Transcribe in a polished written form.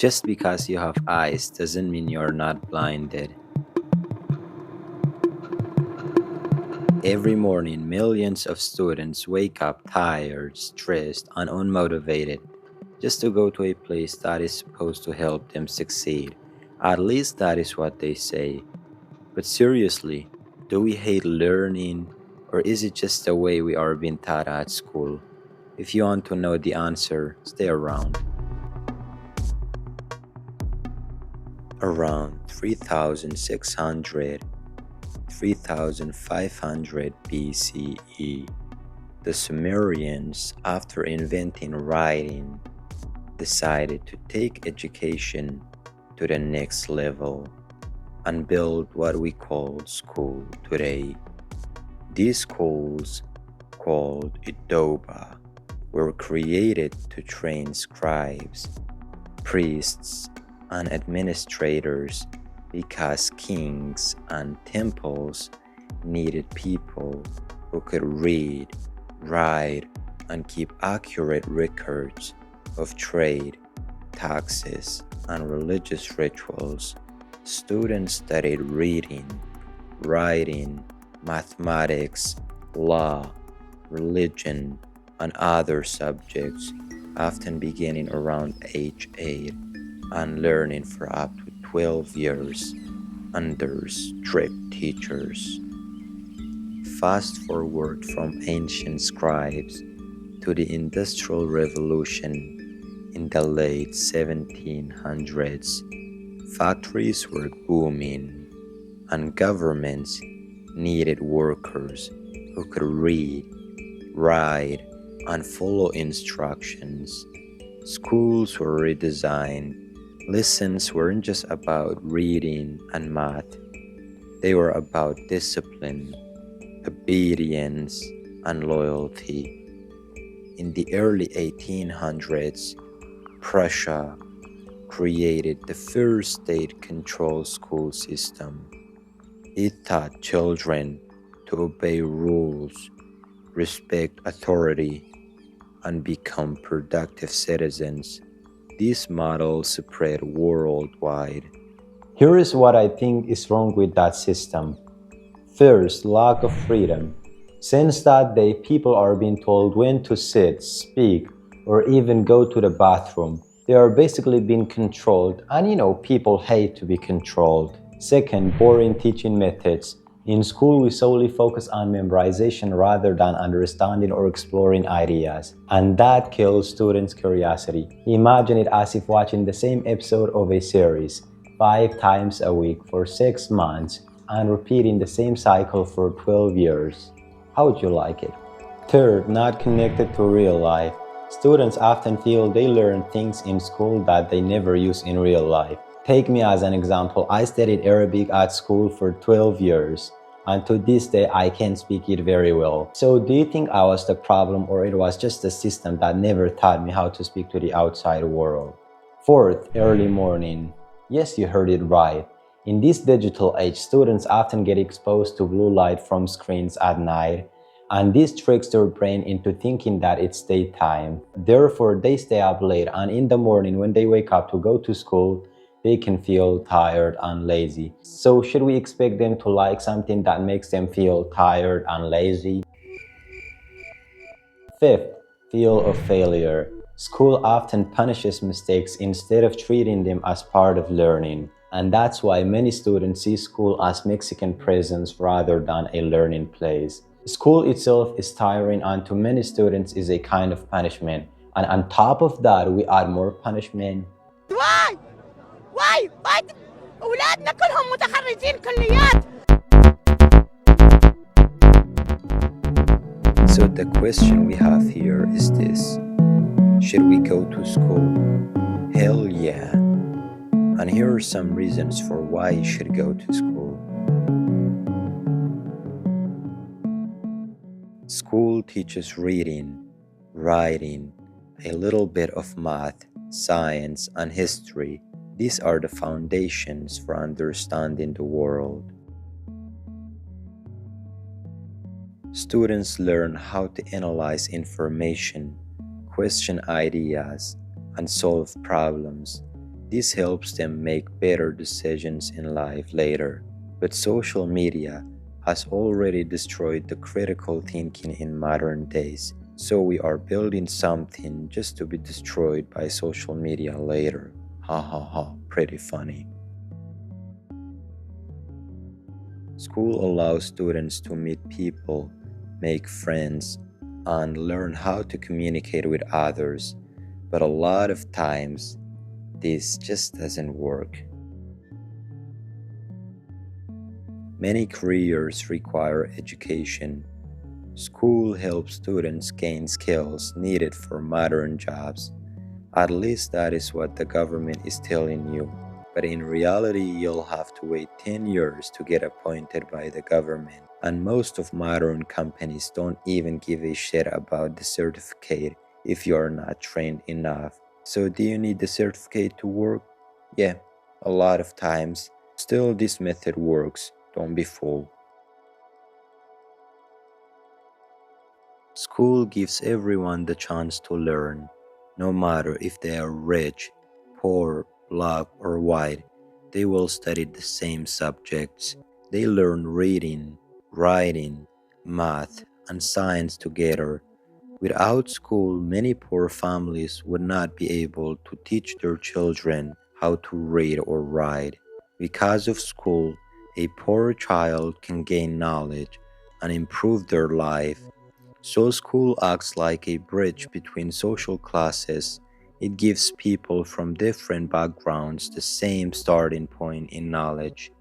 Just because you have eyes doesn't mean you're not blinded. Every morning, millions of students wake up tired, stressed, and unmotivated just to go to a place that is supposed to help them succeed. At least that is what they say. But seriously, do we hate learning, or is it just the way we are being taught at school? If you want to know the answer, stay around. Around 3600 3500 BCE, the Sumerians, after inventing writing, decided to take education to the next level and build what we call school today. These schools, called Idoba, were created to train scribes, priests, and administrators because kings and temples needed people who could read, write, and keep accurate records of trade, taxes, and religious rituals. Students studied reading, writing, mathematics, law, religion, and other subjects, often beginning around age 8 and learning for up to 12 years under strict teachers. Fast forward from ancient scribes to the Industrial Revolution in the late 1700s. Factories were booming, and governments needed workers who could read, write, and follow instructions. Schools were redesigned. Lessons weren't just about reading and math, they were about discipline, obedience, and loyalty. In the early 1800s, Prussia created the first state-controlled school system. It taught children to obey rules, respect authority, and become productive citizens. This model spread worldwide. Here is what I think is wrong with that system. First, lack of freedom. Since that day, people are being told when to sit, speak, or even go to the bathroom. They are basically being controlled, and people hate to be controlled. Second, boring teaching methods. In school, we solely focus on memorization rather than understanding or exploring ideas, and that kills students' curiosity. Imagine it as if watching the same episode of a series 5 times a week for 6 months and repeating the same cycle for 12 years. How would you like it? Third, not connected to real life. Students often feel they learn things in school that they never use in real life. Take me as an example. I studied Arabic at school for 12 years, and to this day I can speak it very well. So do you think I was the problem, or it was just the system that never taught me how to speak to the outside world? Fourth, early morning. Yes, you heard it right. In this digital age, students often get exposed to blue light from screens at night, and this tricks their brain into thinking that it's daytime. Therefore, they stay up late, and in the morning when they wake up to go to school, they can feel tired and lazy. So should we expect them to like something that makes them feel tired and lazy? Fifth, fear of failure. School often punishes mistakes instead of treating them as part of learning. And that's why many students see school as Mexican prisons rather than a learning place. School itself is tiring, and to many students is a kind of punishment. And on top of that, we add more punishment. واي واي اولادنا كلهم متخرجين كليات. So the question we have here is this: should we go to school? Hell yeah. And here are some reasons for why you should go to school. School teaches reading, writing, a little bit of math, science, and history. These are the foundations for understanding the world. Students learn how to analyze information, question ideas, and solve problems. This helps them make better decisions in life later. But social media has already destroyed the critical thinking in modern days. So we are building something just to be destroyed by social media later. Ha ha ha, pretty funny. School allows students to meet people, make friends, and learn how to communicate with others. But a lot of times, this just doesn't work. Many careers require education. School helps students gain skills needed for modern jobs. At least that is what the government is telling you. But in reality, you'll have to wait 10 years to get appointed by the government. And most of modern companies don't even give a shit about the certificate if you're not trained enough. So, do you need the certificate to work? Yeah, a lot of times. Still, this method works. Don't be fooled. School gives everyone the chance to learn, no matter if they are rich, poor, black, or white. They will study the same subjects. They learn reading, writing, math, and science together. Without school, many poor families would not be able to teach their children how to read or write. Because of school, a poor child can gain knowledge and improve their life. So, school acts like a bridge between social classes. It gives people from different backgrounds the same starting point in knowledge.